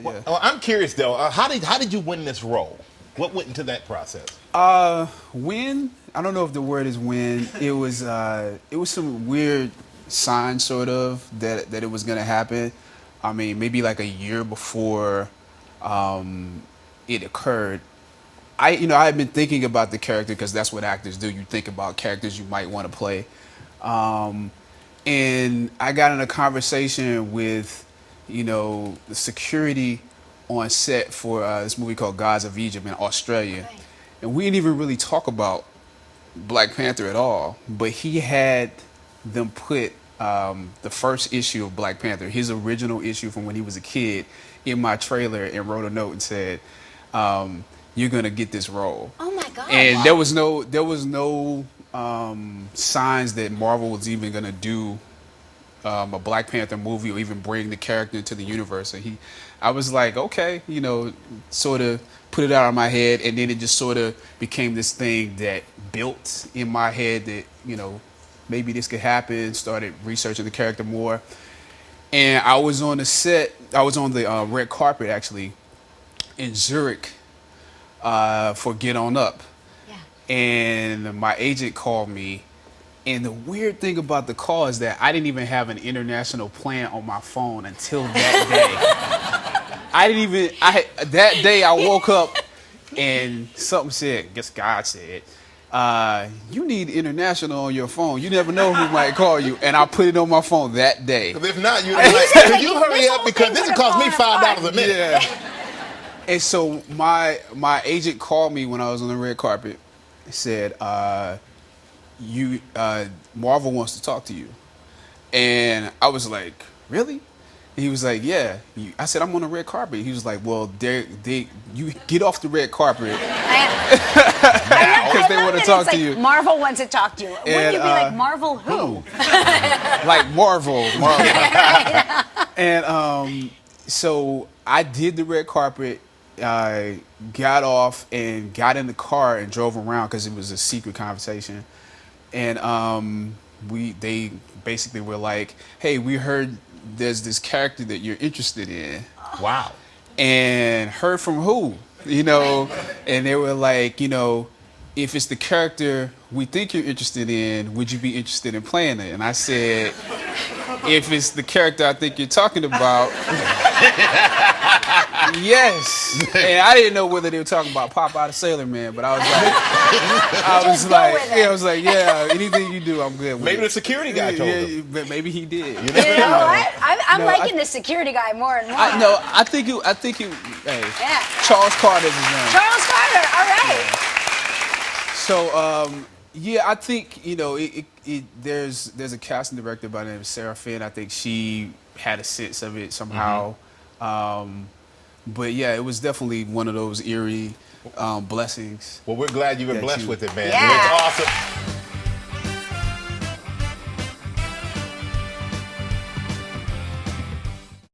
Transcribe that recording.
Well, I'm curious though. How did you win this role? What went into that process? When I don't know if the word is when it was some weird sign sort of that it was gonna happen. I mean, maybe like a year before it occurred. I had been thinking about the character because that's what actors do. You think about characters you might want to play. And I got in a conversation with, the security on set for this movie called Gods of Egypt in Australia. Right. And we didn't even really talk about Black Panther at all. But he had them put the first issue of Black Panther, his original issue from when he was a kid, in my trailer and wrote a note and said, "You're gonna get this role." Oh my God! And Wow. there was no signs that Marvel was even gonna do a Black Panther movie or even bring the character into the universe. And I was like, okay, sort of put it out of my head, and then it just sort of became this thing that built in my head that maybe this could happen. Started researching the character more, and I was on the set. I was on the red carpet actually in Zurich for Get On Up. Yeah. And my agent called me. And the weird thing about the call is that I didn't even have an international plan on my phone until that day. That day I woke up and something said, I guess God said, you need international on your phone. You never know who might call you. And I put it on my phone that day. Because if not, you'd be like, could you hurry up because this will cost me $5 a minute. Yeah. And so my agent called me when I was on the red carpet. He said, Marvel wants to talk to you. And I was like, really? And he was like, yeah. I said, I'm on the red carpet. He was like, well, you get off the red carpet. Because they want to talk to you. Marvel wants to talk to you. Wouldn't And, you be like, Marvel who? Like Marvel. And so I did the red carpet. I got off and got in the car and drove around because it was a secret conversation. And they basically were like, hey, we heard there's this character that you're interested in. Wow. And heard from who? And they were like, if it's the character we think you're interested in, would you be interested in playing it? And I said, if it's the character I think you're talking about, yes. And I didn't know whether they were talking about Popeye the Sailor Man, but I was like, yeah, anything you do, I'm good with. Maybe the security guy told him. But maybe he did. You know what? I'm liking the security guy more and more. I think it. Hey, Yeah. Charles Carter's his name. Charles Carter. All right. Yeah. So, I think there's a casting director by the name of Sarah Finn. I think she had a sense of it somehow. But yeah, it was definitely one of those eerie blessings. Well, we're glad you've been blessed with it, man. Yeah. It's awesome.